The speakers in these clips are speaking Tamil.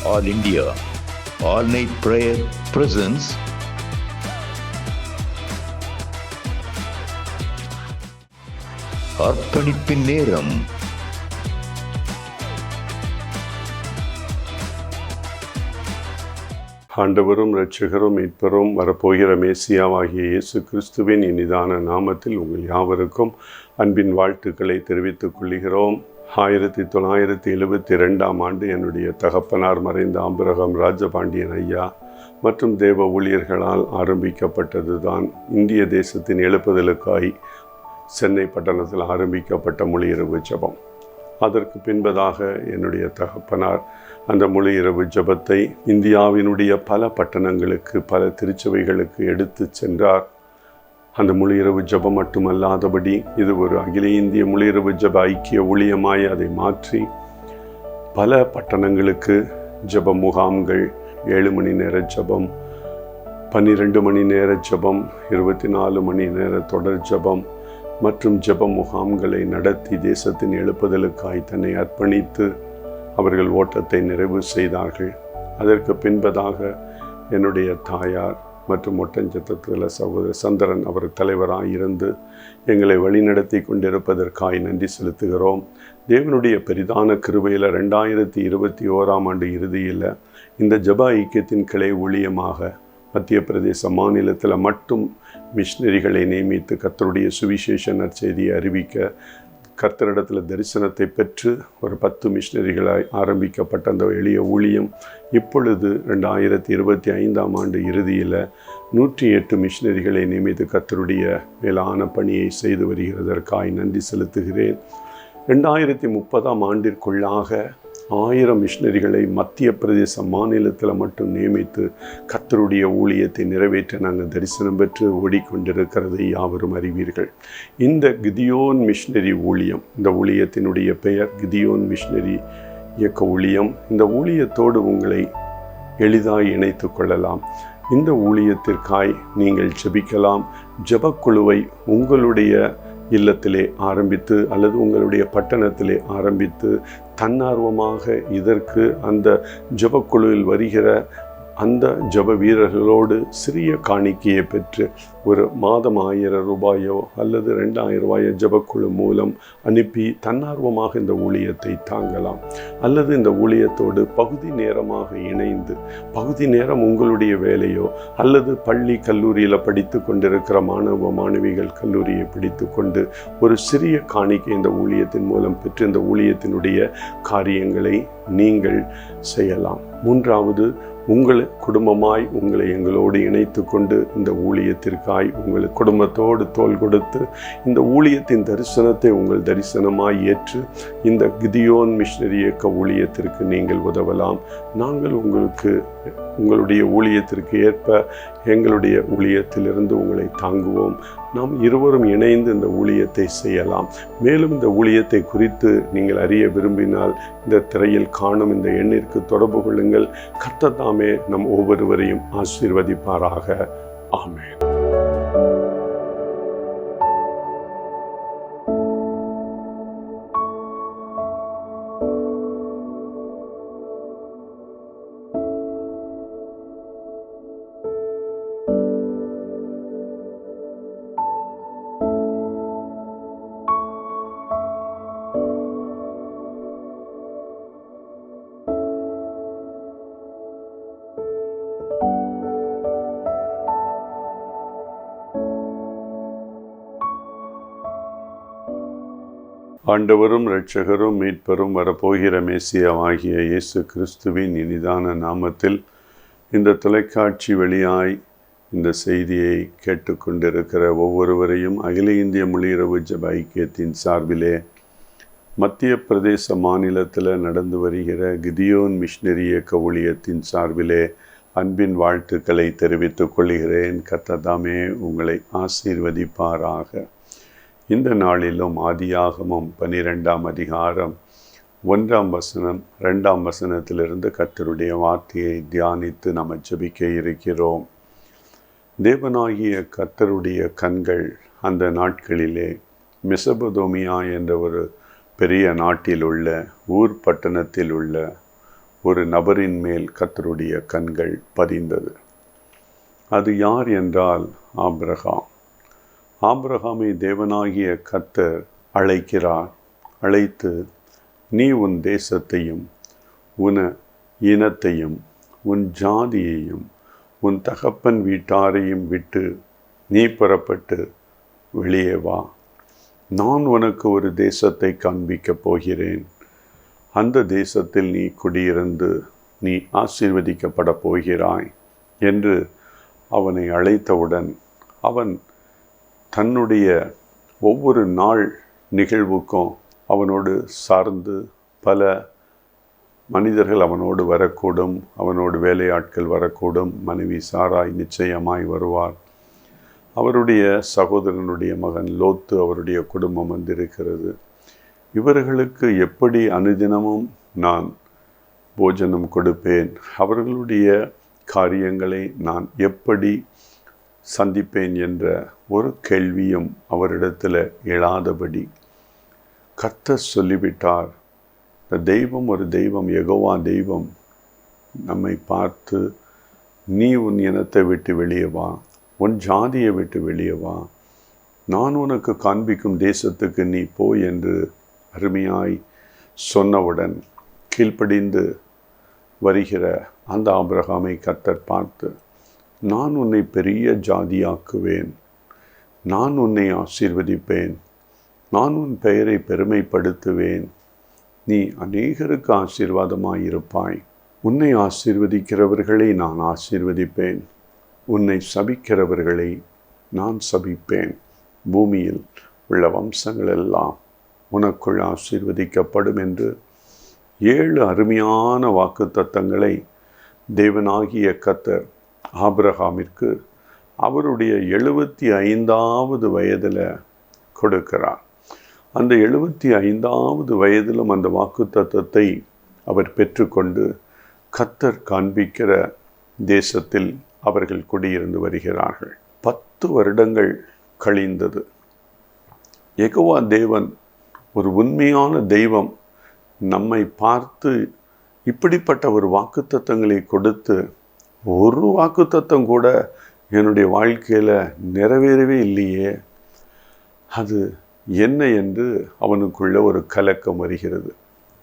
All India All Night Prayer presents அர்ப்பணிப்பின் நேரம். ஆண்டவரும் இரட்சகரும் மீட்பரும் வரப்போகிற மேசியாவாகிய இயேசு கிறிஸ்துவின் இனிதான நாமத்தில் உங்கள் யாவருக்கும் அன்பின் வாழ்த்துக்களை தெரிவித்துக் கொள்கிறோம். 1972 என்னுடைய தகப்பனார் மறைந்த ஆபிரகாம் ராஜபாண்டியன் ஐயா மற்றும் தேவ ஊழியர்களால் ஆரம்பிக்கப்பட்டது தான் இந்திய தேசத்தின் எழுப்புதலுக்காய் சென்னை பட்டணத்தில் ஆரம்பிக்கப்பட்ட முழு இரவு ஜெபம். அதற்கு பின்பதாக என்னுடைய தகப்பனார் அந்த முழு இரவு ஜெபத்தை இந்தியாவினுடைய பல பட்டணங்களுக்கு, பல திருச்சபைகளுக்கு எடுத்து சென்றார். அந்த முழு இரவு ஜெபம் மட்டுமல்லாதபடி இது ஒரு அகில இந்திய முழு இரவு ஜெப ஐக்கிய ஊழியமாய் அதை மாற்றி பல பட்டணங்களுக்கு ஜெப முகாம்கள், 7 மணி நேர ஜெபம், 12 மணி நேர ஜெபம், 24 மணி நேர தொடர் ஜெபம் மற்றும் ஜெப முகாம்களை நடத்தி தேசத்தின் எழுப்புதலுக்காய் தன்னை அர்ப்பணித்து அவர்கள் ஓட்டத்தை நிறைவு செய்தார்கள். அதற்கு பின்பதாக என்னுடைய தாயார் மற்றும் ஒட்டஞ்சத்திரத்தில் சகோதரர் சந்திரன் அவர் தலைவராக இருந்து எங்களை வழிநடத்தி கொண்டிருப்பதற்காய் நன்றி செலுத்துகிறோம். தேவனுடைய பெரிதான கிருபையில் 2021 இறுதியில் இந்த ஜெப ஐக்கியத்தின் கிளை ஊழியமாக மத்திய பிரதேச மாநிலத்தில் மட்டும் மிஷினரிகளை நியமித்து கர்த்தருடைய சுவிசேஷ நற்செய்தியை அறிவிக்க கர்த்தரிடத்தில் தரிசனத்தை பெற்று ஒரு 10 மிஷினரிகளாய் ஆரம்பிக்கப்பட்ட அந்த எளிய ஊழியம் இப்பொழுது 2025 இறுதியில் 108 மிஷினரிகளை நியமித்து கர்த்தருடைய மேலான பணியை செய்து வருகிறதற்காய் நன்றி செலுத்துகிறேன். 2030 1000 மிஷினரிகளை மத்திய பிரதேச மாநிலத்தில் மட்டும் நியமித்து கர்த்தருடைய ஊழியத்தை நிறைவேற்ற நாங்கள் தரிசனம் பெற்று ஓடிக்கொண்டிருக்கிறதை யாவரும் அறிவீர்கள். இந்த கிதியோன் மிஷினரி ஊழியம், இந்த ஊழியத்தினுடைய பெயர் கிதியோன் மிஷினரி இயக்க ஊழியம். இந்த ஊழியத்தோடு உங்களை எளிதாய் இணைத்து கொள்ளலாம். இந்த ஊழியத்திற்காய் நீங்கள் ஜெபிக்கலாம். ஜெபக்குழுவை உங்களுடைய இல்லத்திலே ஆரம்பித்து அல்லது உங்களுடைய பட்டணத்திலே ஆரம்பித்து தன்னார்வமாக இதற்கு அந்த ஜெபக்குழுவில் வருகிற அந்த ஜெப வீரர்களோடு சிறிய காணிக்கையை பெற்று ஒரு மாதம் 1000 ரூபாயோ அல்லது 2000 ரூபாயோ ஜெபக்குழு மூலம் அனுப்பி தன்னார்வமாக இந்த ஊழியத்தை தாங்கலாம். அல்லது இந்த ஊழியத்தோடு பகுதி நேரமாக இணைந்து பகுதி நேரம் உங்களுடைய வேலையோ அல்லது பள்ளி கல்லூரியில் படித்து கொண்டிருக்கிற மாணவ மாணவிகள் கல்லூரியை பிடித்து கொண்டு ஒரு சிறிய காணிக்கை இந்த ஊழியத்தின் மூலம் பெற்று இந்த ஊழியத்தினுடைய காரியங்களை நீங்கள் செய்யலாம். 3வது, உங்கள் குடும்பமாய் உங்களை எங்களோடு இணைத்து கொண்டு இந்த ஊழியத்திற்காய் உங்கள் குடும்பத்தோடு தோள் கொடுத்து இந்த ஊழியத்தின் தரிசனத்தை உங்கள் தரிசனமாய் ஏற்று இந்த கிதியோன் மிஷினரி இயக்க ஊழியத்திற்கு நீங்கள் உதவலாம். நாங்கள் உங்களுக்கு உங்களுடைய ஊழியத்திற்கு ஏற்ப எங்களுடைய ஊழியத்திலிருந்து உங்களை தாங்குவோம். நாம் இருவரும் இணைந்து இந்த ஊழியத்தை செய்யலாம். மேலும் இந்த ஊழியத்தை குறித்து நீங்கள் அறிய விரும்பினால் இந்த திரையில் காணும் இந்த எண்ணிற்கு தொடர்பு கொள்ளுங்கள். கர்த்தர் தாமே நம் ஒவ்வொருவரையும் ஆசீர்வதிப்பாராக. ஆமென். ஆண்டவரும் இரட்சகரும் மீட்பரும் வரப்போகிற மேசியாவாகிய இயேசு கிறிஸ்துவின் இனிதான நாமத்தில் இந்த தொலைக்காட்சி வழியாய் இந்த செய்தியை கேட்டுக்கொண்டிருக்கிற ஒவ்வொருவரையும் அகில இந்திய முழு இரவு ஜெப ஐக்கியத்தின் சார்பிலே மத்திய பிரதேச மாநிலத்தில் நடந்து வருகிற கிதியோன் மிஷினரி இயக்க ஊழியத்தின் சார்பிலே அன்பின் வாழ்த்துக்களை தெரிவித்துக் கொள்கிறேன். கர்த்தர் தாமே உங்களை ஆசீர்வதிப்பாராக. இந்த நாளிலும் ஆதியாகமம் 12 அதிகாரம் 1 வசனம் 2 வசனத்திலிருந்து கர்த்தருடைய வார்த்தையை தியானித்து நாம் ஜெபிக்க இருக்கிறோம். தேவனாகிய கர்த்தருடைய கண்கள் அந்த நாட்களிலே மெசொப்பொத்தேமியா என்ற ஒரு பெரிய நாட்டில் உள்ள ஊர் பட்டணத்தில் உள்ள ஒரு நபரின் மேல் கர்த்தருடைய கண்கள் பதிந்தது. அது யார் என்றால் ஆபிரகாம். ஆபிரகாமை தேவனாகிய கர்த்தர் அழைக்கிறார். அழைத்து, நீ உன் தேசத்தையும் உன் இனத்தையும் உன் ஜாதியையும் உன் தகப்பன் வீட்டாரையும் விட்டு நீ புறப்பட்டு வெளியே வா. நான் உனக்கு ஒரு தேசத்தை காண்பிக்கப் போகிறேன். அந்த தேசத்தில் நீ குடியிருந்து நீ ஆசீர்வதிக்கப்பட போகிறாய் என்று அவனை அழைத்தவுடன் அவன் தன்னுடைய ஒவ்வொரு நாள் நிகழ்வுக்கும் அவனோடு சார்ந்து பல மனிதர்கள் அவனோடு வரக்கூடும், அவனோடு வேலையாட்கள் வரக்கூடும். மனைவி சாராய் நிச்சயமாய் வருவார். அவருடைய சகோதரனுடைய மகன் லோத்து, அவருடைய குடும்பம் வந்திருக்கிறது. இவர்களுக்கு எப்படி அனுதினமும் நான் போஜனம் கொடுப்பேன், அவர்களுடைய காரியங்களை நான் எப்படி சந்திப்பேன் என்ற ஒரு கேள்வியும் அவரிடத்தில் எழாதபடி கர்த்தர் சொல்லிவிட்டார். இந்த தெய்வம் ஒரு தெய்வம், யெகோவா தெய்வம் நம்மை பார்த்து, நீ உன் இனத்தை விட்டு வெளியே வா, உன் ஜாதியை விட்டு வெளியே வா, நான் உனக்கு காண்பிக்கும் தேசத்துக்கு நீ போ என்று அருமையாய் சொன்னவுடன் கீழ்ப்படிந்து வருகிற அந்த ஆபிரகாமை கர்த்தர் பார்த்து, நான் உன்னை பெரிய ஜாதியாக்குவேன், நான் உன்னை ஆசீர்வதிப்பேன், நான் உன் பெயரை பெருமைப்படுத்துவேன், நீ அநேகருக்கு ஆசீர்வாதமாயிருப்பாய், உன்னை ஆசீர்வதிக்கிறவர்களை நான் ஆசீர்வதிப்பேன், உன்னை சபிக்கிறவர்களை நான் சபிப்பேன், பூமியில் உள்ள வம்சங்கள் எல்லாம் உனக்குள் ஆசீர்வதிக்கப்படும் என்று 7 அருமையான வாக்குத்தத்தங்களை தேவனாகிய கர்த்தர் ஆபிரகாமிற்கு அவருடைய 75வது வயதில் கொடுக்கிறார். அந்த 75வது வயதிலும் அந்த வாக்குத்தத்தத்தை அவர் பெற்றுக்கொண்டு கர்த்தர் காண்பிக்கிற தேசத்தில் அவர்கள் குடியிருந்து வருகிறார்கள். 10 வருடங்கள் கழிந்தது. யெகோவா தேவன் ஒரு உண்மையான தெய்வம் நம்மை பார்த்து இப்படிப்பட்ட ஒரு வாக்குத்தத்தங்களை கொடுத்து, ஒரு வாக்குத்தத்தம் கூட என்னுடைய வாழ்க்கையில் நிறைவேறவே இல்லையே, அது என்ன என்று அவனுக்குள்ள ஒரு கலக்கம் வருகிறது.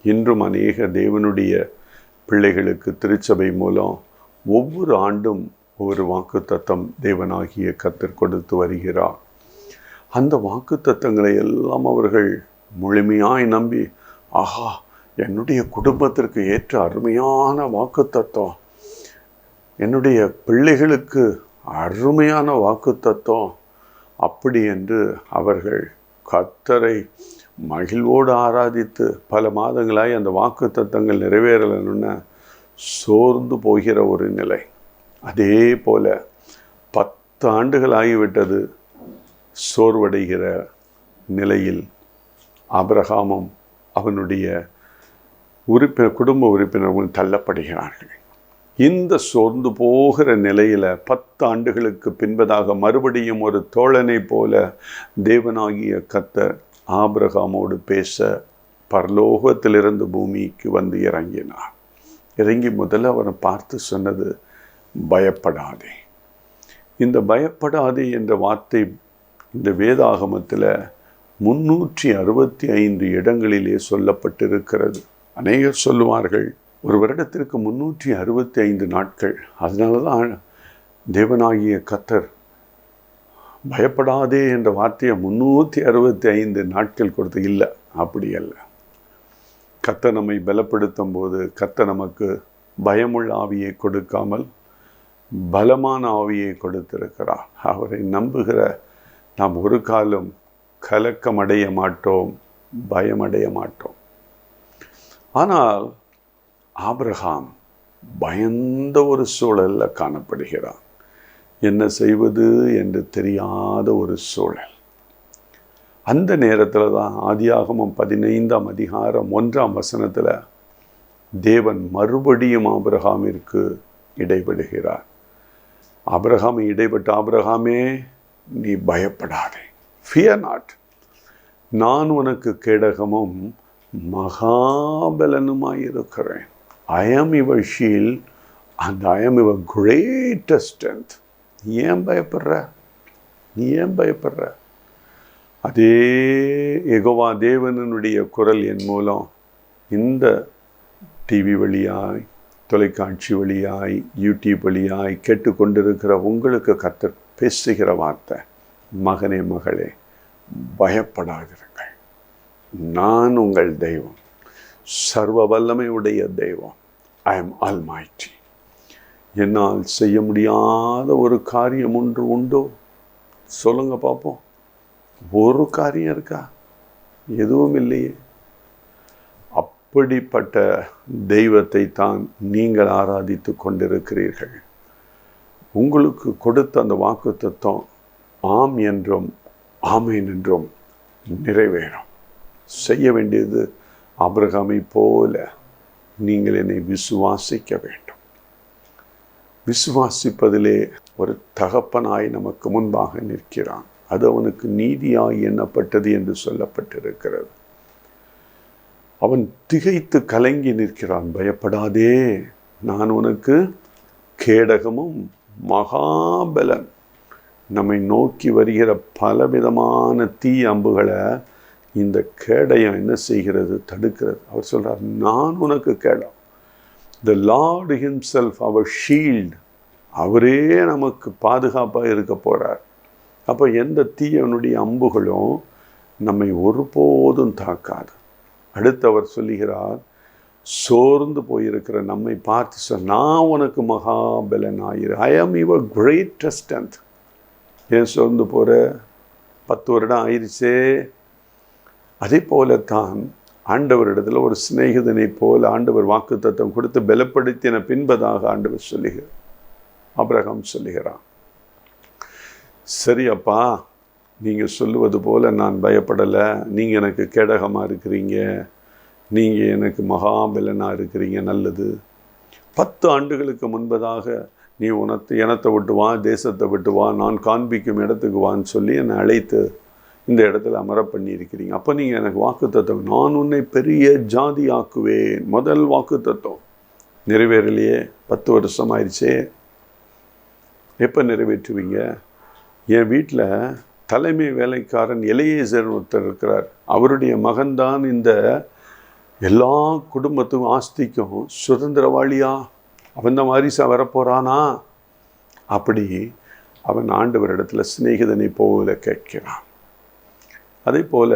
இன்றும் அநேக தேவனுடைய பிள்ளைகளுக்கு திருச்சபை மூலம் ஒவ்வொரு ஆண்டும் ஒரு வாக்குத்தத்தம் தேவனாகிய கர்த்தர் கொடுத்து வருகிறார். அந்த வாக்குத்தத்தங்களை எல்லாம் அவர்கள் முழுமையாய் நம்பி, ஆஹா, என்னுடைய குடும்பத்திற்கு ஏற்ற அருமையான வாக்குத்தத்தம், என்னுடைய பிள்ளைகளுக்கு அருமையான வாக்குத்தத்தம், அப்படி என்று அவர்கள் கர்த்தரை மகிழ்வோடு ஆராதித்து பல மாதங்களாய் அந்த வாக்குத்தத்தங்கள் நிறைவேறலைன்னு சோர்ந்து போகிற ஒரு நிலை. அதே போல 10 ஆண்டுகள் ஆகிவிட்டது. சோர்வடைகிற நிலையில் ஆபிரகாமும் அவனுடைய குடும்ப உறுப்பினர்களும் தள்ளப்படுகிறார்கள். இந்த சோர்ந்து போகிற நிலையில் 10 ஆண்டுகளுக்கு பின்பதாக மறுபடியும் ஒரு தோழனை போல தேவனாகிய கர்த்தர் ஆபிரகாமோடு பேச பரலோகத்திலிருந்து பூமிக்கு வந்து இறங்கினார். இறங்கி முதல்ல அவனை பார்த்து சொன்னது, பயப்படாதே. இந்த பயப்படாதே என்ற வார்த்தை இந்த வேதாகமத்தில் 365 இடங்களிலே சொல்லப்பட்டிருக்கிறது. அநேகர் சொல்லுவார்கள், ஒரு வருடத்திற்கு 365 நாட்கள். அதனால தான் தேவனாகிய கர்த்தர் பயப்படாதே என்ற வார்த்தையை 365 நாட்கள் கொடுத்து. இல்லை, அப்படி அல்ல. கர்த்தர் நம்மை பலப்படுத்தும் போது கர்த்தர் நமக்கு பயமுள்ள ஆவியை கொடுக்காமல் பலமான ஆவியை கொடுத்திருக்கிறார். அவரை நம்புகிற நாம் ஒரு காலம் கலக்கமடைய மாட்டோம், பயமடைய மாட்டோம். ஆனால் ஆபிரகாம் பயந்த ஒரு சூழலில் காணப்படுகிறான். என்ன செய்வது என்று தெரியாத ஒரு சூழல். அந்த நேரத்தில் தான் ஆதியாகமம் 15ஆம் அதிகாரம் 1ஆம் வசனத்தில் தேவன் மறுபடியும் ஆபிரகாமிற்கு இடைபடுகிறார். ஆபிரகாமை இடைப்பட்ட, ஆபிரகாமே, நீ பயப்படாதே, fear not, நான் உனக்கு கேடகமும் மகாபலனுமாயிருக்கிறேன். ஐ am your shield and I am your greatest strength. நீ ஏன் பயப்படுற? நீ ஏன் பயப்படுற? அதே யெகோவா தேவனுடைய குரல் என் மூலம் இந்த டிவி வழியாய், தொலைக்காட்சி வழியாய், யூடியூப் வழியாய் கேட்டுக்கொண்டிருக்கிற உங்களுக்கு கர்த்தர் பேசுகிற வார்த்தை, மகனே மகளே, பயப்படாதிருங்கள். நான் உங்கள் தெய்வம், சர்வ வல்லமையுடைய தெய்வம். I am almighty. என்னால் செய்ய முடியாத ஒரு காரியம் ஒன்று உண்டோ? சொல்லுங்க பார்ப்போம். ஒரு காரியம் இருக்கா? எதுவும் இல்லையே. அப்படிப்பட்ட தெய்வத்தை தான் நீங்கள் ஆராதித்து கொண்டிருக்கிறீர்கள். உங்களுக்கு கொடுத்த அந்த வாக்குத்தத்தம் ஆம் என்றும் ஆமேன் என்றும் நிறைவேறும். செய்ய வேண்டியது ஆபிரகாமை போல நீங்கள் என்னை விசுவாசிக்க வேண்டும். விசுவாசிப்பதிலே ஒரு தகப்பனாய் நமக்கு முன்பாக நிற்கிறான். அது அவனுக்கு நீதியாய் எண்ணப்பட்டது என்று சொல்லப்பட்டிருக்கிறது. அவன் திகைத்து கலங்கி நிற்கிறான். பயப்படாதே, நான் உனக்கு கேடகமும் மகாபலன். நம்மை நோக்கி வருகிற பலவிதமான தீ அம்புகளை இந்த கேடயம் என்ன செய்கிறது? தடுக்கிறது. அவர் சொல்றார், நான் உனக்கு கேடம். த லார்ட் ஹிம்செல்ஃப் அவர் ஷீல்ட். அவரே நமக்கு பாதுகாப்பாக இருக்க போகிறார். அப்போ எந்த தீயனுடைய அம்புகளும் நம்மை ஒருபோதும் தாக்காது. அடுத்தவர் சொல்லுகிறார், சோர்ந்து போயிருக்கிற நம்மை பார்த்து நான் உனக்கு மகாபலன் ஆயிரு. ஐ ஆம் யுவர் கிரேட்டஸ்ட் ஸ்ட்ரென்த். ஏன் சோர்ந்து போகிற? 10 வருடம் ஆயிடுச்சே. அதே போலத்தான் ஆண்டவரிடத்தில் ஒரு சிநேகிதனை போல ஆண்டவர் வாக்குத்தத்தம் கொடுத்து பலப்படுத்தின பின்பதாக ஆண்டவர் சொல்லுகிறார். ஆபிரகாம் சொல்லுகிறான், சரி அப்பா, நீங்கள் சொல்லுவது போல் நான் பயப்படலை. நீங்கள் எனக்கு கேடகமாக இருக்கிறீங்க, நீங்கள் எனக்கு மகாபலனாக இருக்கிறீங்க, நல்லது. 10 ஆண்டுகளுக்கு முன்பதாக நீ இனத்தை விட்டு வா, தேசத்தை விட்டு வா, நான் காண்பிக்கும் இடத்துக்கு வான்னு சொல்லி என்னை அழைத்து இந்த இடத்துல அமர பண்ணியிருக்கிறீங்க. அப்போ நீங்கள் எனக்கு வாக்குத்தத்தம், நான் உன்னை பெரிய ஜாதி ஆக்குவேன். முதல் வாக்குத்தத்தம் நிறைவேறலையே. 10 வருஷம் ஆயிடுச்சே. எப்போ நிறைவேற்றுவீங்க? என் வீட்டில் தலைமை வேலைக்காரன் எலியேசர் ஒருத்தர் இருக்கிறார். அவருடைய மகன்தான் இந்த எல்லா குடும்பத்துக்கும் ஆஸ்திக்கும் சுதந்திரவாளியா. அவன் தான் வாரிசா வரப்போகிறானா? அப்படி அவன் ஆண்டவரிடத்தில் சிநேகிதனை போல கேட்கிறான். அதே போல்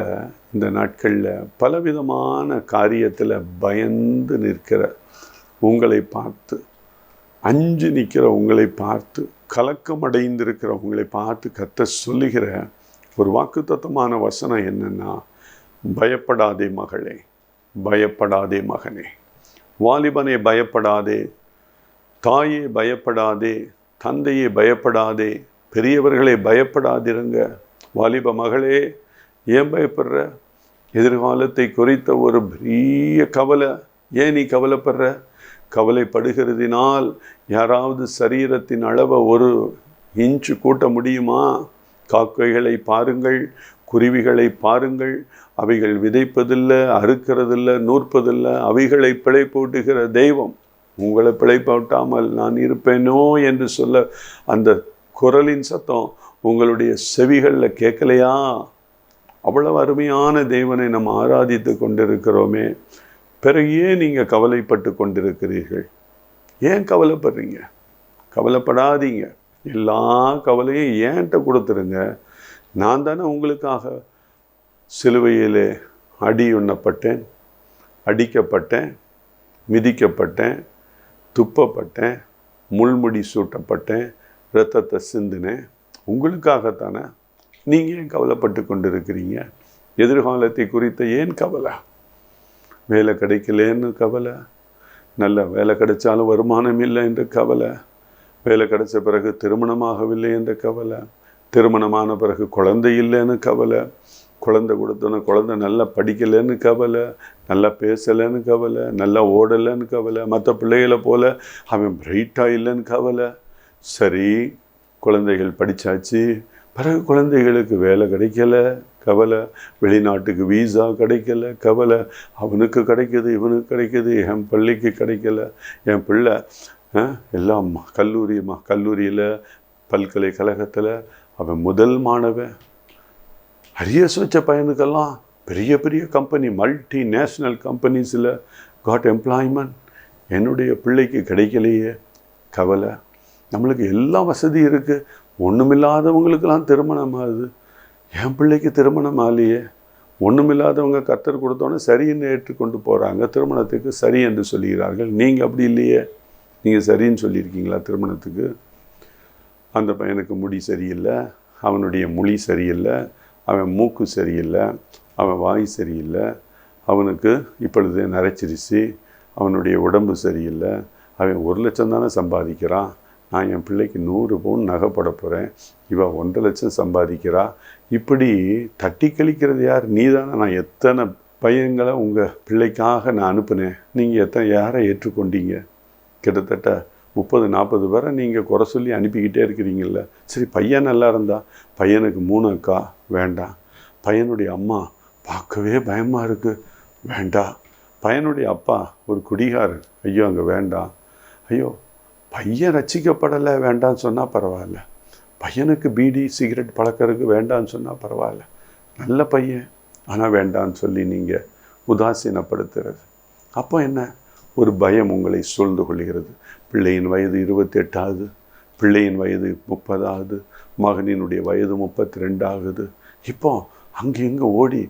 இந்த நாட்களில் பலவிதமான காரியத்தில் பயந்து நிற்கிற உங்களை பார்த்து, அஞ்சு நிற்கிற உங்களை பார்த்து, கலக்கம் அடைந்திருக்கிற உங்களை பார்த்து கர்த்தர் சொல்லுகிற ஒரு வாக்குத்தத்தமான வசனம் என்னன்னா, பயப்படாதே மகளே, பயப்படாதே மகனே, வாலிபனே பயப்படாதே, தாயே பயப்படாதே, தந்தையே பயப்படாதே, பெரியவர்களே பயப்படாதிருங்க. வாலிப மகளே, ஏன் பயப்படுற? எதிர்காலத்தை குறித்த ஒரு பெரிய கவலை. ஏன் நீ கவலைப்படுற? கவலைப்படுகிறதினால் யாராவது சரீரத்தின் அளவை 1 இன்ச்சு கூட்ட முடியுமா? காக்கைகளை பாருங்கள், குருவிகளை பாருங்கள். அவைகள் விதைப்பதில்லை, அறுக்கிறதில்லை, நூற்பதில்லை. அவைகளை பிழைப்பூட்டுகிற தெய்வம் உங்களை பிழைப்பூட்டாமல் நான் இருப்பேனோ என்று சொல்ல அந்த குரலின் சத்தம் உங்களுடைய செவிகளில் கேட்கலையா? அவ்வளவு அருமையான தேவனை நம்ம ஆராதித்து கொண்டிருக்கிறோமே. பிறகு ஏன் நீங்கள் கவலைப்பட்டு கொண்டிருக்கிறீர்கள்? ஏன் கவலைப்படுறீங்க? கவலைப்படாதீங்க. எல்லா கவலையும் ஏன்ட்ட கொடுத்துருங்க. நான் தானே உங்களுக்காக சிலுவையிலே அடி உண்ணப்பட்டேன், அடிக்கப்பட்டேன், மிதிக்கப்பட்டேன், துப்பப்பட்டேன், முள்முடி சூட்டப்பட்டேன், இரத்தத்தை சிந்தினேன். உங்களுக்காகத்தானே. நீங்கள் ஏன் கவலைப்பட்டு கொண்டிருக்கிறீங்க? எதிர்காலத்தை குறித்த ஏன் கவலை? வேலை கிடைக்கலேன்னு கவலை, நல்ல வேலை கிடைச்சாலும் வருமானம் இல்லை என்ற கவலை, வேலை கிடைச்ச பிறகு திருமணமாகவில்லை என்ற கவலை, திருமணமான பிறகு குழந்தை இல்லைன்னு கவலை, குழந்தை கொடுத்தோன்னு குழந்தை நல்லா படிக்கலைன்னு கவலை, நல்லா பேசலைன்னு கவலை, நல்லா ஓடலைன்னு கவலை, மற்ற பிள்ளைகளை போல் அவன் பிரைட்டாக இல்லைன்னு கவலை. சரி, குழந்தைகள் படித்தாச்சு, பிறகு குழந்தைகளுக்கு வேலை கிடைக்கல, கவலை. வெளிநாட்டுக்கு வீசா கிடைக்கல, கவலை. அவனுக்கு கிடைக்கிது, இவனுக்கு கிடைக்கிது, என் பிள்ளைக்கு கிடைக்கல. என் பிள்ளை எல்லாம் கல்லூரியில் பல்கலைக்கழகத்தில் அவன் முதல் மாணவன். அரியர்ஸ் வச்ச பையனுக்கெல்லாம் பெரிய பெரிய கம்பெனி, மல்டி நேஷ்னல் கம்பெனிஸில் காட் எம்ப்ளாய்மெண்ட். என்னுடைய பிள்ளைக்கு கிடைக்கலையே, கவலை. நம்மளுக்கு எல்லா வசதி இருக்குது, ஒன்றுமில்லாதவங்களுக்கெல்லாம் திருமணம் ஆகுது, என் பிள்ளைக்கு திருமணம் ஆகலையே. ஒன்றுமில்லாதவங்க கர்த்தர் கொடுத்தோன்னே சரின்னு ஏற்றுக்கொண்டு போகிறாங்க, திருமணத்துக்கு சரி என்று சொல்லுகிறார்கள். நீங்கள் அப்படி இல்லையே, நீங்கள் சரின்னு சொல்லியிருக்கீங்களா திருமணத்துக்கு? அந்த பையனுக்கு முடி சரியில்லை, அவனுடைய மொழி சரியில்லை, அவன் மூக்கு சரியில்லை, அவன் வாய் சரியில்லை, அவனுக்கு இப்பொழுது நரைச்சிருச்சு, அவனுடைய உடம்பு சரியில்லை, அவன் 1 லட்சம் தானே சம்பாதிக்கிறான், நான் என் பிள்ளைக்கு 100 பவுன் நகை போட போகிறேன், இவன் 1.5 லட்சம் சம்பாதிக்கிறா. இப்படி தட்டி கழிக்கிறது யார்? நீ தானே. நான் எத்தனை பையன்களை உங்கள் பிள்ளைக்காக நான் அனுப்புனேன், நீங்கள் யாரை ஏற்றுக்கொண்டீங்க? கிட்டத்தட்ட 30-40 பேரை நீங்கள் குறை சொல்லி அனுப்பிக்கிட்டே இருக்கிறீங்கள. சரி, பையன் நல்லா இருந்தா, பையனுக்கு 3 அக்கா, வேண்டாம். பையனுடைய அம்மா பார்க்கவே பயமாக இருக்குது, வேண்டாம். பையனுடைய அப்பா ஒரு குடிகாரர், ஐயோ அங்கே வேண்டாம். ஐயோ, பையன் ரட்சிக்கப்படலை, வேண்டான்னு சொன்னால் பரவாயில்ல. பையனுக்கு பீடி சிகரெட் பழக்கிறதுக்கு வேண்டான்னு சொன்னால் பரவாயில்ல. நல்ல பையன், ஆனால் வேண்டான்னு சொல்லி நீங்கள் உதாசீனப்படுத்துறது. அப்போ என்ன? ஒரு பயம் உங்களை சூழ்ந்து கொள்கிறது. பிள்ளையின் வயது 28 ஆகுது, பிள்ளையின் வயது 30 ஆகுது, மகனினுடைய வயது 32 ஆகுது. இப்போ அங்கே இங்கே ஓடி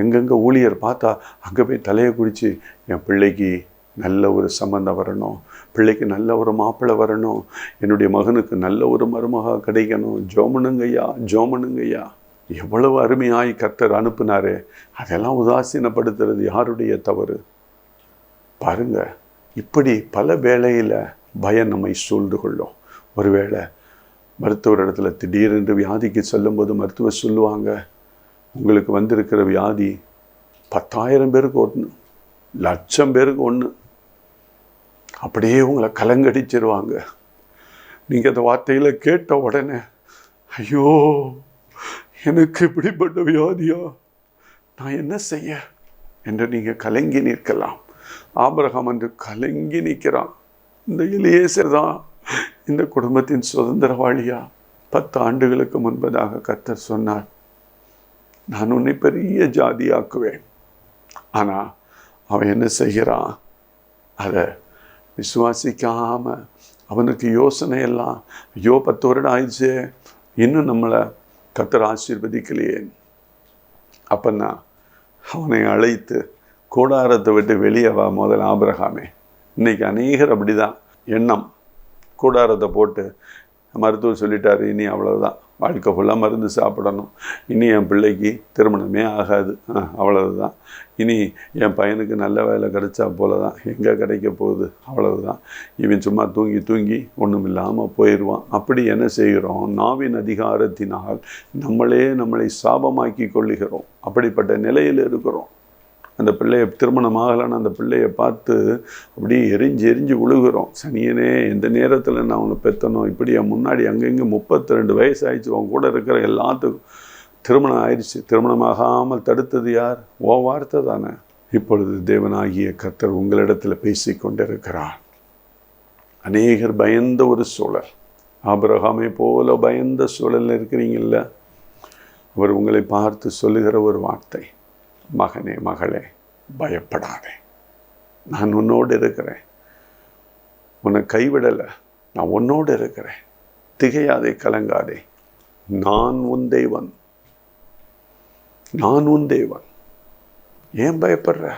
எங்கெங்கே ஊழியர் பார்த்தா அங்கே போய் தலையை குடித்து என் பிள்ளைக்கு நல்ல ஒரு சம்பந்தம் வரணும், பிள்ளைக்கு நல்ல ஒரு மாப்பிள்ளை வரணும், என்னுடைய மகனுக்கு நல்ல ஒரு மருமக கிடைக்கணும், ஜோமனுங்கய்யா ஜோமனுங்கய்யா. எவ்வளவு அருமையாய் கர்த்தர் அனுப்புனாரே, அதெல்லாம் உதாசீனப்படுத்துறது யாருடைய தவறு? பாருங்க, இப்படி பல வேளையில் பயம் நம்மை சூழ்ந்து கொள்ளும். ஒருவேளை மருத்துவர் இடத்துல திடீரென்று வியாதிக்கு சொல்லும்போது மருத்துவர் சொல்லுவாங்க, உங்களுக்கு வந்திருக்கிற வியாதி 10,000 பேருக்கு 1, 1,00,000 பேருக்கு 1. அப்படியே உங்களை கலங்கடிச்சிருவாங்க. நீங்கள் அந்த வார்த்தையில் கேட்ட உடனே, ஐயோ எனக்கு இப்படிப்பட்ட வியாதியா, நான் என்ன செய்ய என்று நீங்கள் கலங்கி நிற்கலாம். ஆபிரகாம் என்று கலங்கி நிற்கிறான். இந்த எலியேசர் தான் இந்த குடும்பத்தின் சுதந்திரவாளியா. 10 ஆண்டுகளுக்கு முன்பதாக கர்த்தர் சொன்னார், நான் உன்னை பெரிய ஜாதியாக்குவேன். ஆனால் அவன் என்ன செய்கிறான்? அதை விசுவாசிக்காம அவனுக்கு யோசனை எல்லாம், ஐயோ 10 வருடம் ஆயிடுச்சு, இன்னும் நம்மளை கர்த்தர் ஆசீர்வதிக்கலையே. அப்பன்னா அவனை அழைத்து கூடாரத்தை விட்டு வெளியே வா முதல் ஆபிரகாமே. இன்றைக்கி அநேகர் அப்படி தான் எண்ணம். கூடாரத்தை போட்டு மருத்துவர் சொல்லிட்டாரு, இனி அவ்வளோதான், வாழ்க்கை ஃபுல்லாக மருந்து சாப்பிடணும், இனி என் பிள்ளைக்கு திருமணமே ஆகாது, அவ்வளவுதான், இனி என் பையனுக்கு நல்ல வேலை கிடைச்சா போல தான், எங்கே கிடைக்க போகுது, அவ்வளவுதான், இவன் சும்மா தூங்கி தூங்கி ஒன்றும் இல்லாமல் போயிடுவான். அப்படி என்ன செய்கிறோம்? நாவின் அதிகாரத்தினால் நம்மளை சாபமாக்கி கொள்ளுகிறோம். அப்படிப்பட்ட நிலையில் இருக்கிறோம். அந்த பிள்ளையை திருமணம் ஆகலைன்னு அந்த பிள்ளையை பார்த்து அப்படியே எரிஞ்சு விழுகிறோம். சனியனே, எந்த நேரத்தில் நான் அவனை பெற்றணும், இப்படி என் முன்னாடி அங்கங்கே 32 வயசு ஆயிடுச்சு, அவன் கூட இருக்கிற எல்லாத்துக்கும் திருமணம் ஆயிடுச்சு. திருமணமாகாமல் தடுத்தது யார்? ஓ வார்த்தை தானே. இப்பொழுது தேவனாகிய கர்த்தர் உங்களிடத்தில் பேசி கொண்டிருக்கிறார். அநேகர் பயந்த ஒரு சூழல், ஆபிரகாமை போல பயந்த சூழலில் இருக்கிறீங்கள. அவர் உங்களை பார்த்து சொல்லுகிற ஒரு வார்த்தை, மகனே மகளே பயப்படாதே, நான் உன்னோடு இருக்கிறேன், உன்னை கைவிடலை, நான் உன்னோடு இருக்கிறேன், திகையாதே கலங்காதே, நான் உன் தேவன், நான் உன் தேவன். ஏன் பயப்படுற?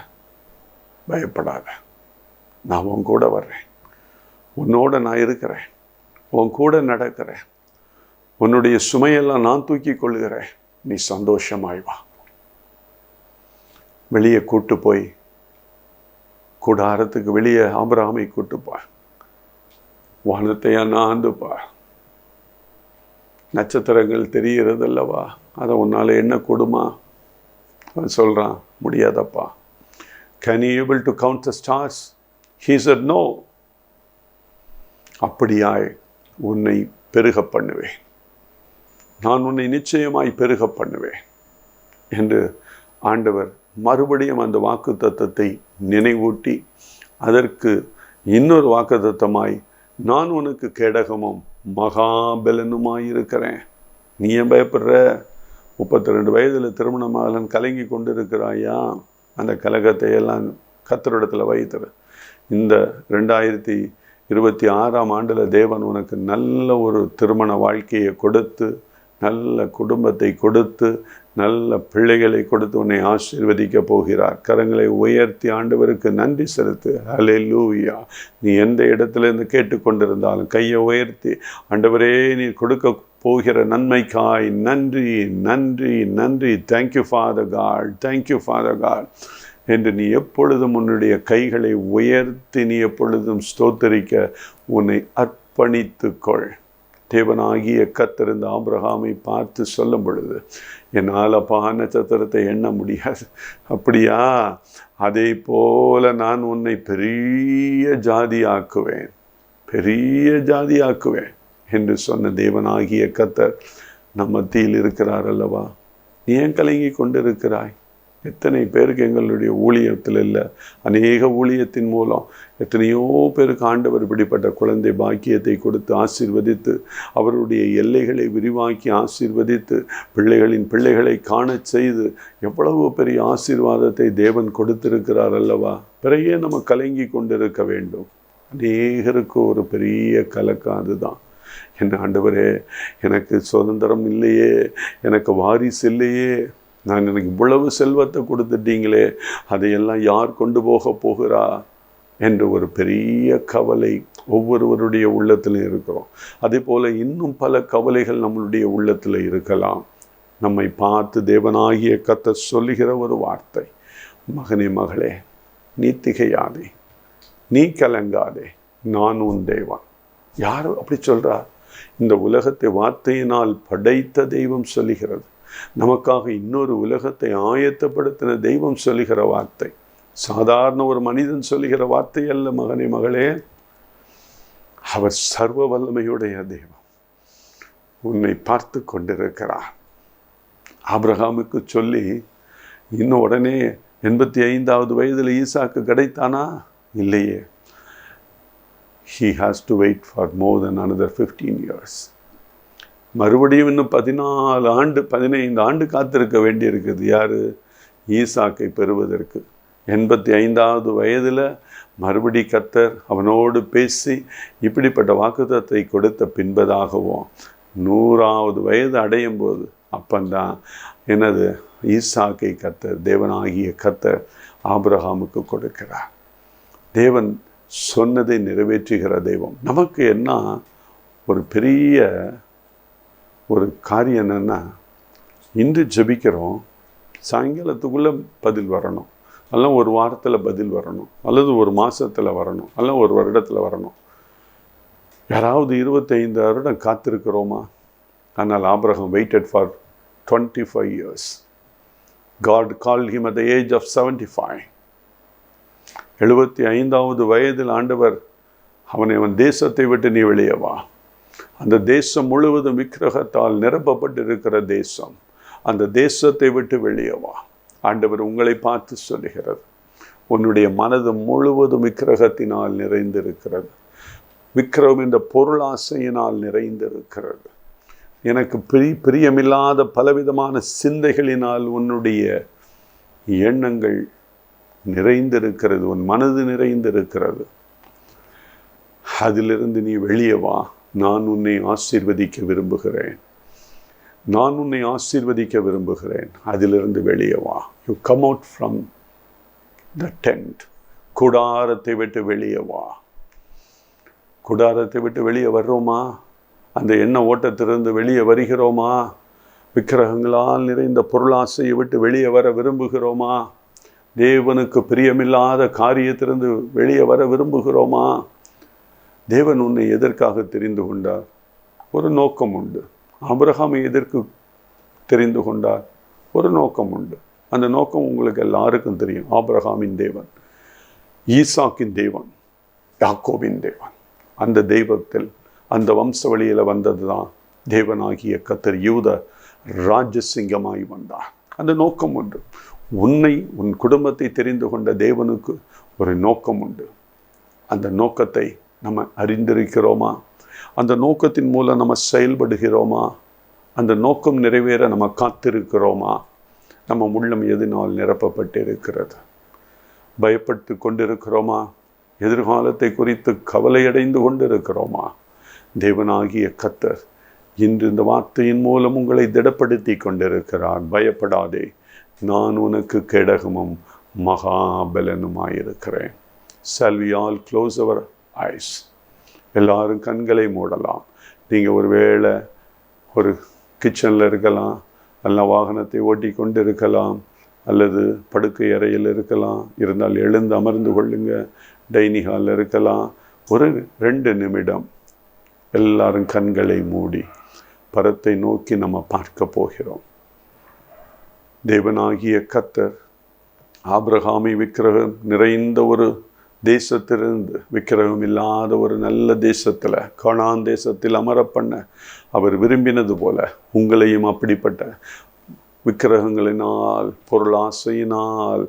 பயப்படாத, நான் உன் கூட வர்றேன், உன்னோட நான் இருக்கிறேன், உன் கூட நடக்கிறேன், உன்னுடைய சுமையெல்லாம் நான் தூக்கி கொள்கிறேன், நீ சந்தோஷமாய் வா. வெளியே கூட்டு போய் கூடாரத்துக்கு வெளியே ஆபிரகாமை கூட்டுப்பா, வானத்தை அண்ணாந்துப்பா, நட்சத்திரங்கள் தெரிகிறதல்லவா, அதை உன்னால் என்ன கொடுமா? அவன் சொல்கிறான், முடியாதப்பா. Can you able to count the stars? He said no. அப்படியாய் உன்னை பெருக பண்ணுவேன், நான் உன்னை நிச்சயமாய் பெருக பண்ணுவேன் என்று ஆண்டவர் மறுபடியும் அந்த வாக்குத்தத்தத்தை நினைவூட்டி, அதற்கு இன்னொரு வாக்குத்தத்தமாய், நான் உனக்கு கேடகமும் மகாபலனுமாயிருக்கிறேன். நீ ஏன் பயப்படுற? 32 வயதில் திருமணமாகலன் கலங்கி கொண்டு இருக்கிறாயா? அந்த கலகத்தை எல்லாம் கர்த்தரிடத்தில் வைத்திரு. இந்த 2026ஆம் ஆண்டில் தேவன் உனக்கு நல்ல ஒரு திருமண வாழ்க்கையை கொடுத்து, நல்ல குடும்பத்தை கொடுத்து, நல்ல பிள்ளைகளை கொடுத்து உன்னை ஆசீர்வதிக்க போகிறார். கரங்களை உயர்த்தி ஆண்டவருக்கு நன்றி செலுத்து. ஹல்லேலூயா. நீ எந்த இடத்துல இருந்து கேட்டுக்கொண்டிருந்தாலும் கையை உயர்த்தி, ஆண்டவரே நீர் கொடுக்க போகிற நன்மைக்காய் நன்றி, நன்றி, நன்றி. Thank you Father God, thank you Father God என்று நீ எப்பொழுதும் உன்னுடைய கைகளை உயர்த்தி நீ எப்பொழுதும் ஸ்தோத்தரிக்க உன்னை அர்ப்பணித்துக்கொள். தேவனாகிய கர்த்தர் இந்த ஆபிரகாமை பார்த்து சொல்லும் பொழுது, என்னால் அப்பா நட்சத்திரத்தை எண்ண முடியாது. அப்படியா? அதே போல நான் உன்னை பெரிய ஜாதியாக்குவேன், பெரிய ஜாதியாக்குவேன் என்று சொன்ன தேவனாகிய கர்த்தர் நம் மத்தியில் இருக்கிறார் அல்லவா? நீ ஏன் கலங்கி கொண்டிருக்கிறாய்? எத்தனை பேருக்கு எங்களுடைய ஊழியத்தில் இல்லை, அநேக ஊழியத்தின் மூலம் எத்தனையோ பேருக்கு ஆண்டவர் இப்படிப்பட்ட குழந்தை பாக்கியத்தை கொடுத்து ஆசீர்வதித்து, அவருடைய எல்லைகளை விரிவாக்கி ஆசீர்வதித்து, பிள்ளைகளின் பிள்ளைகளை காணச் செய்து எவ்வளவு பெரிய ஆசீர்வாதத்தை தேவன் கொடுத்திருக்கிறார் அல்லவா? பிறையே நம்ம கலங்கி கொண்டிருக்க வேண்டும். அநேகருக்கு ஒரு பெரிய கலக்கம் அதுதான். என்ன ஆண்டவரே, எனக்கு சுதந்திரம் இல்லையே, எனக்கு வாரிசு இல்லையே, நான் எனக்கு இவ்வளவு செல்வத்தை கொடுத்துட்டீங்களே, அதையெல்லாம் யார் கொண்டு போகிறா என்று ஒரு பெரிய கவலை ஒவ்வொருவருடைய உள்ளத்தில் இருக்கிறோம். அதே போல் இன்னும் பல கவலைகள் நம்மளுடைய உள்ளத்தில் இருக்கலாம். நம்மை பார்த்து தேவனாகிய கர்த்தர் சொல்லுகிற ஒரு வார்த்தை, மகனே மகளே, நீ திகையாதே, நீ கலங்காதே, நான் உன் தேவன். யார் அப்படி சொல்றா? இந்த உலகத்தை வார்த்தையினால் படைத்த தெய்வம் சொல்லுகிறது. நமக்காக இன்னொரு உலகத்தை ஆயத்தப்படுத்தின தெய்வம் சொல்லுகிற வார்த்தை. சாதாரண ஒரு மனிதன் சொல்லுகிற வார்த்தை அல்ல மகனே மகளே. அவர் சர்வ வல்லமையுடைய தெய்வம் உன்னை பார்த்து கொண்டிருக்கிறார். ஆபிரகாமுக்கு சொல்லி இன்னும் உடனே 85வது வயதில் ஈசாக்கு கிடைத்தானா? இல்லையே. He has to wait for more than another 15 years. மறுபடியும் இன்னும் 14 ஆண்டு 15 ஆண்டு காத்திருக்க வேண்டியிருக்குது. யார்? ஈசாக்கை பெறுவதற்கு. 85வது வயதில் மறுபடி கர்த்தர் அவனோடு பேசி இப்படிப்பட்ட வாக்குத்தத்தை கொடுத்த பின்பதாகவும் 100வது வயது அடையும் போது அப்பந்தான் எனது ஈசாக்கை கர்த்தர், தேவனாகிய கர்த்தர் ஆபிரகாமுக்கு கொடுக்கிறார். தேவன் சொன்னதை நிறைவேற்றுகிற தெய்வம். நமக்கு என்ன ஒரு பெரிய ஒரு காரியம் என்னென்னா, இன்று ஜெபிக்கிறோம், சாயங்காலத்துக்குள்ளே பதில் வரணும், அல்ல ஒரு வாரத்தில் பதில் வரணும், அல்லது ஒரு மாதத்தில் வரணும், அல்ல ஒரு வருடத்தில் வரணும். யாராவது 25 வருடம் காத்திருக்கிறோமா? ஆனால் Abraham weighted for 25 years. God called him at the age of 75. 75வது வயதில் ஆண்டவர் அவன் தேசத்தை விட்டு நீ வெளியே வா. அந்த தேசம் முழுவதும் விக்கிரகத்தால் நிரப்பப்பட்டிருக்கிற தேசம். அந்த தேசத்தை விட்டு வெளியே வா. ஆண்டவர் உங்களை பார்த்து சொல்லுகிறது, உன்னுடைய மனது முழுவதும் விக்கிரகத்தினால் நிறைந்திருக்கிறது. விக்கிரகம் என்ற பொருளாசையினால் நிறைந்திருக்கிறது. எனக்கு பிரியமில்லாத பலவிதமான சிந்தைகளினால் உன்னுடைய எண்ணங்கள் நிறைந்திருக்கிறது, உன் மனது நிறைந்திருக்கிறது. அதிலிருந்து நீ வெளியே வா. நான் உன்னை ஆசீர்வதிக்க விரும்புகிறேன், நான் உன்னை ஆசீர்வதிக்க விரும்புகிறேன். அதிலிருந்து வெளியே வா. You come out from the tent. கூடாரத்தை விட்டு வெளியே வா. கூடாரத்தை விட்டு வெளியே வர்றோமா? அந்த எண்ண ஓட்டத்திலிருந்து வெளியே வருகிறோமா? விக்கிரகங்களால் நிறைந்த பொருளாசையை விட்டு வெளியே வர விரும்புகிறோமா? தேவனுக்கு பிரியமில்லாத காரியத்திலிருந்து வெளியே வர விரும்புகிறோமா? தேவன் உன்னை எதற்காக தெரிந்து கொண்டார்? ஒரு நோக்கம் உண்டு. ஆபிரகாமை எதற்கு தெரிந்து கொண்டார்? ஒரு நோக்கம் உண்டு. அந்த நோக்கம் உங்களுக்கு எல்லாருக்கும் தெரியும். ஆபிரகாமின் தேவன், ஈசாக்கின் தேவன், யாக்கோபின் தேவன். அந்த தெய்வத்தில், அந்த வம்ச வழியில் வந்தது தான் தேவனாகிய கர்த்தர் யூத ராஜசிங்கமாய் வந்தார். அந்த நோக்கம் உண்டு. உன்னை, உன் குடும்பத்தை தெரிந்து கொண்ட தேவனுக்கு ஒரு நோக்கம் உண்டு. அந்த நோக்கத்தை நம்ம அறிந்திருக்கிறோமா? அந்த நோக்கத்தின் மூலம் நம்ம செயல்படுகிறோமா? அந்த நோக்கம் நிறைவேற நம்ம காத்திருக்கிறோமா? நம்ம உள்ளம் எதனால் நிரப்பப்பட்டு இருக்கிறது? பயப்பட்டு கொண்டிருக்கிறோமா? எதிர்காலத்தை குறித்து கவலையடைந்து கொண்டிருக்கிறோமா? தேவனாகிய கர்த்தர் இன்று இந்த வார்த்தையின் மூலம் உங்களை திடப்படுத்தி கொண்டிருக்கிறார். பயப்படாதே, நான் உனக்கு கேடகமும் மகாபலனுமாயிருக்கிறேன். Shall we all close our eyes? எல்லாரும் கண்களை மூடலாம். நீங்கள் ஒருவேளை ஒரு கிச்சனில் இருக்கலாம், அல்ல வாகனத்தை ஓட்டி கொண்டு இருக்கலாம், அல்லது படுக்கை அறையில் இருக்கலாம். இருந்தால் எழுந்து அமர்ந்து கொள்ளுங்க. டைனிங் ஹாலில் இருக்கலாம். ஒரு 2 நிமிடம் எல்லாரும் கண்களை மூடி பரத்தை நோக்கி நம்ம பார்க்க போகிறோம். தேவனாகிய கர்த்தர் ஆபிரகாமை விக்கிரகம் நிறைந்த ஒரு தேசத்திலிருந்து விக்கிரகம் இல்லாத ஒரு நல்ல தேசத்தில், கானான் தேசத்தில் அமர பண்ண அவர் விரும்பினது போல உங்களையும் அப்படிப்பட்ட விக்கிரகங்களினால், பொருளாசையினால்,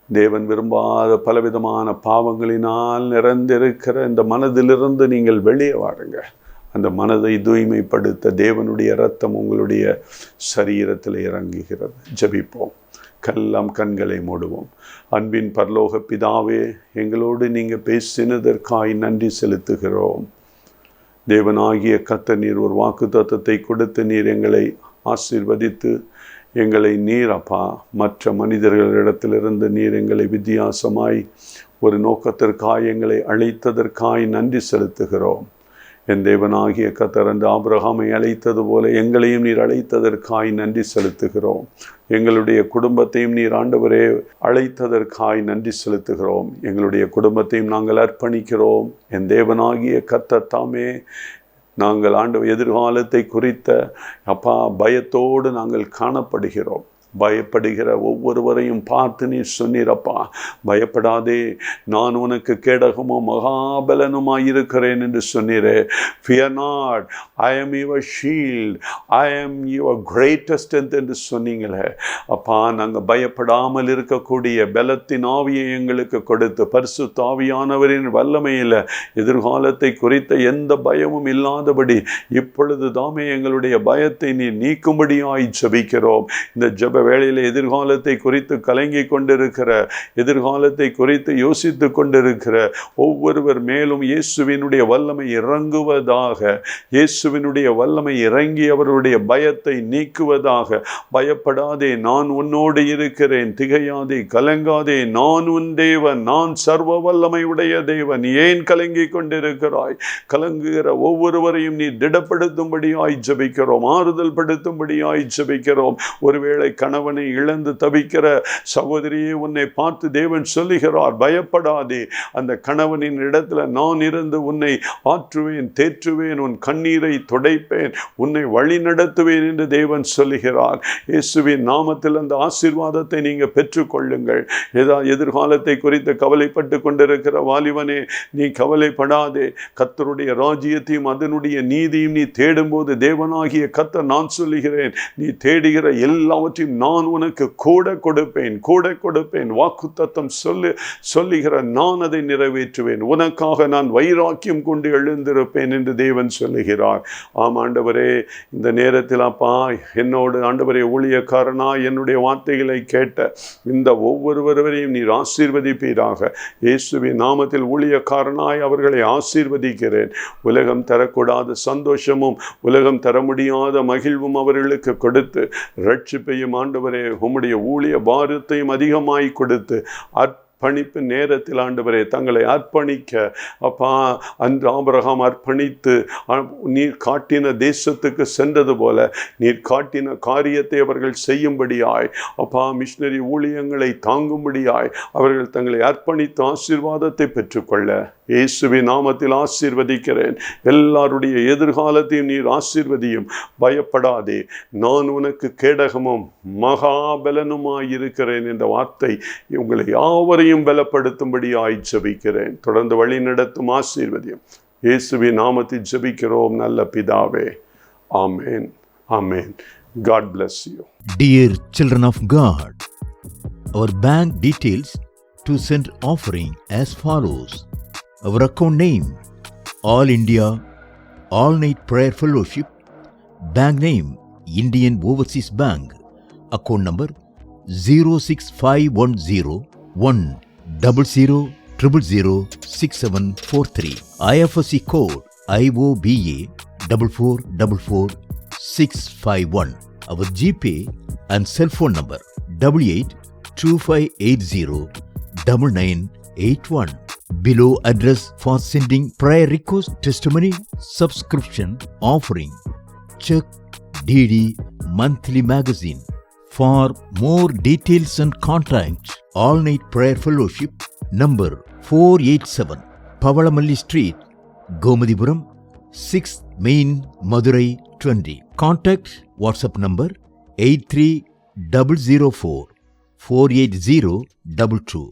தேவன் விரும்பாத பலவிதமான பாவங்களினால் நிறைந்திருக்கிற இந்த மனதிலிருந்து நீங்கள் வெளியே வாருங்க. அந்த மனதை தூய்மைப்படுத்த தேவனுடைய இரத்தம் உங்களுடைய சரீரத்தில் இறங்குகிறது. ஜெபிப்போம். கண்களை மூடுவோம். அன்பின் பரலோக பிதாவே, எங்களோடு நீங்கள் பேசினதற்காய் நன்றி செலுத்துகிறோம். தேவனாகிய கர்த்தர், நீர் ஒரு வாக்குத்தத்தத்தை கொடுத்து நீர் எங்களை ஆசீர்வதித்து எங்களை நீர் அப்பா மற்ற மனிதர்களிடத்திலிருந்து நீர் எங்களை வித்தியாசமாய் ஒரு நோக்கத்திற்காய் எங்களை அழைத்ததற்காய் நன்றி செலுத்துகிறோம். என் தேவனாகிய கர்த்தர் அந்த ஆபிரகாமை அழைத்தது போல எங்களையும் நீர் அழைத்ததற்காய் நன்றி செலுத்துகிறோம். எங்களுடைய குடும்பத்தையும் நீர் ஆண்டவரே அழைத்ததற்காய் நன்றி செலுத்துகிறோம். எங்களுடைய குடும்பத்தையும் நாங்கள் அர்ப்பணிக்கிறோம். என் தேவனாகிய கர்த்தர் தாமே, நாங்கள் ஆண்டவர் எதிர்காலத்தை குறித்த அப்பா பயத்தோடு நாங்கள் காணப்படுகிறோம். பயப்படுகிற ஒவ்வொருவரையும் பார்த்து நீ சொன்னீரப்பா, பயப்படாதே, நான் உனக்கு கேடகமும் மகாபலனுமாயிருக்கிறேன் என்று சொன்னீரே. Fear not, I am your shield, I am your greatest strength என்று சொன்னீங்களே. அப்பா, நாங்கள் பயப்படாமல் இருக்கக்கூடிய பலத்தின் ஆவியை எங்களுக்கு கொடுத்து பரிசுத்த ஆவியானவரின் வல்லமையில் எதிர்காலத்தை குறித்த எந்த பயமும் இல்லாதபடி இப்பொழுது தாமே எங்களுடைய பயத்தை நீ நீக்கும்படியாய் ஜெபிக்கிறோம். இந்த ஜெப வேளையில் எதிர்காலத்தை குறித்து கலங்கி கொண்டிருக்கிற, எதிர்காலத்தை குறித்து யோசித்து கொண்டிருக்கிற ஒவ்வொருவர் மேலும் இயேசுவினுடைய வல்லமை இறங்குவதாக, இயேசுவினுடைய வல்லமை இறங்கி அவருடைய பயத்தை நீக்குவதாக. பயப்படாதே, நான் உன்னோடு இருக்கிறேன், திகையாதே, கலங்காதே, நான் உன் தேவன், நான் சர்வ வல்லமை உடைய தேவன், ஏன் கலங்கி கொண்டிருக்கிறாய்? கலங்குகிற ஒவ்வொருவரையும் நீ திடப்படுத்தும்படியாய் ஜெபிக்கிறோம், ஆறுதல் படுத்தும்படியாய் ஜெபிக்கிறோம். ஒருவேளை கணவனை இழந்து தவிக்கிற சகோதரியை உன்னை பார்த்து தேவன் சொல்லுகிறார், பயப்படாதே, அந்த கணவனின் இடத்துல நான் இருந்து உன்னை ஆற்றுவேன், தேற்றுவேன், உன் கண்ணீரை துடைப்பேன், உன்னை வழி நடத்துவேன் என்று தேவன் சொல்லுகிறார். இயேசுவின் நாமத்தில் அந்த ஆசீர்வாதத்தை நீங்க பெற்றுக்கொள்ளுங்கள். எதிர்காலத்தை குறித்து கவலைப்பட்டு கொண்டிருக்கிற வாலிபனே, நீ கவலைப்படாதே. கர்த்தருடைய ராஜ்யத்தையும் அதனுடைய நீதியும் நீ தேடும்போது தேவனாகிய கர்த்தர் நான் சொல்லுகிறேன், நீ தேடுகிற எல்லாவற்றையும் நான் உனக்கு கூட கொடுப்பேன். வாக்குத்தத்தம் சொல்லுகிற நான் அதை நிறைவேற்றுவேன். உனக்காக நான் வைராக்கியம் கொண்டு எழுந்திருப்பேன் என்று தேவன் சொல்லுகிறார். ஆம் ஆண்டவரே, இந்த நேரத்தில் அப்பா என்னோடு ஆண்டவரே ஊழியக்காரனா என்னுடைய வார்த்தைகளை கேட்ட இந்த ஒவ்வொருவரையும் நீர் ஆசீர்வதிப்பீராக. இயேசுவின் நாமத்தில் ஊழியக்காரனாய் அவர்களை ஆசீர்வதிக்கிறேன். உலகம் தரக்கூடாத சந்தோஷமும் உலகம் தர முடியாத மகிழ்வும் அவர்களுக்கு கொடுத்து ரட்சிப்பையும் ஆண்டவரே உம்முடைய ஊழிய பாரத்தையும் அதிகமாய் கொடுத்து அர்ப்பணிப்பு நேரத்தில் ஆண்டவரே தங்களை அர்ப்பணிக்க அப்பா, அன்று ஆபிரகாம் அர்ப்பணித்து நீர் காட்டின தேசத்துக்கு சென்றது போல நீர் காட்டின காரியத்தை அவர்கள் செய்யும்படியாய் அப்பா, மிஷனரி ஊழியங்களை தாங்கும்படியாய் அவர்கள் தங்களை அர்ப்பணித்து ஆசீர்வாதத்தை பெற்றுக்கொள்ள இயேசுவின் நாமத்தில் ஆசீர்வதிக்கிறேன். எல்லாருடைய எதிர்காலத்தையும் நீர் ஆசீர்வதியும். பயப்படாதே, நான் உனக்கு கேடகமும் மகாபலனுமாயிருக்கிறேன் என்ற வார்த்தை உங்களை யாவரையும் பலப்படுத்தும்படியாய் ஜெபிக்கிறேன். தொடர்ந்து வழி நடத்தும் ஆசீர்வதியும். இயேசுவின் நாமத்தில் ஜெபிக்கிறோம் நல்ல பிதாவே, Amen. Amen. God bless you. Dear children of God, our bank details to send offering as follows. Our account name, All India All Night Prayer Fellowship. Bank name, Indian Overseas Bank. Account number 06510-100-0006743. IFSC code IOBA 4444651. Our GPay and cell phone number 8825809981. Below address for sending prayer request, testimony, subscription, offering, check, DD, monthly magazine. For more details and contact, All Night Prayer Fellowship, number 487, Pavalamalli Street, Gomadhipuram, 6th Main, Madurai 20. Contact WhatsApp number 83004 48022.